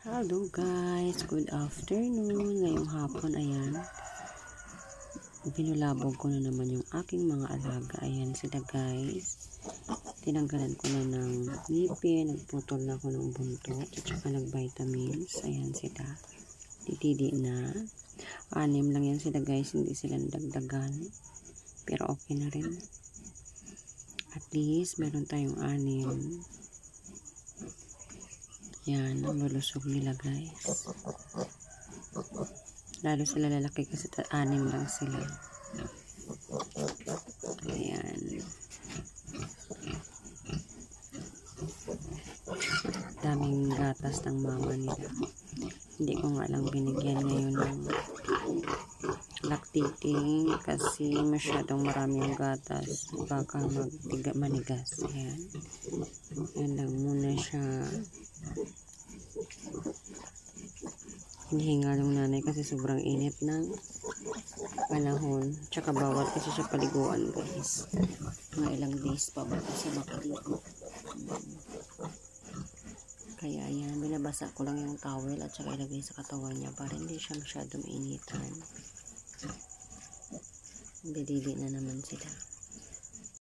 Hello guys, good afternoon. Ngayong hapon, ayan, binulabog ko na naman yung aking mga alaga. Ayan sila guys, tinanggalan ko na ng ngipin, nagputol na ako ng buntot at saka nag-vitamins. Ayan sila, titidi na. 6 lang yan sila guys, hindi sila nadagdagan, pero okay na rin. At least meron tayong 6. Yan, ang lulusog nila guys. Lalo sila lalaki kasi 6 lang sila. Ayan. Daming gatas ng mama nila. Hindi ko nga lang binigyan ngayon ng lactating kasi masyadong marami yung gatas. Baka manigas. Ayan. Yan lang muna siya. Hinihinga ng nanay kasi sobrang init ng panahon. Tsaka bawal kasi siya paliguan guys. Mga ilang days pa ba kasi makaligo. Kaya yan, binabasa ko lang yung towel at saka ilagay sa katawan niya para hindi siya masyadong initan. Bidili na naman sila.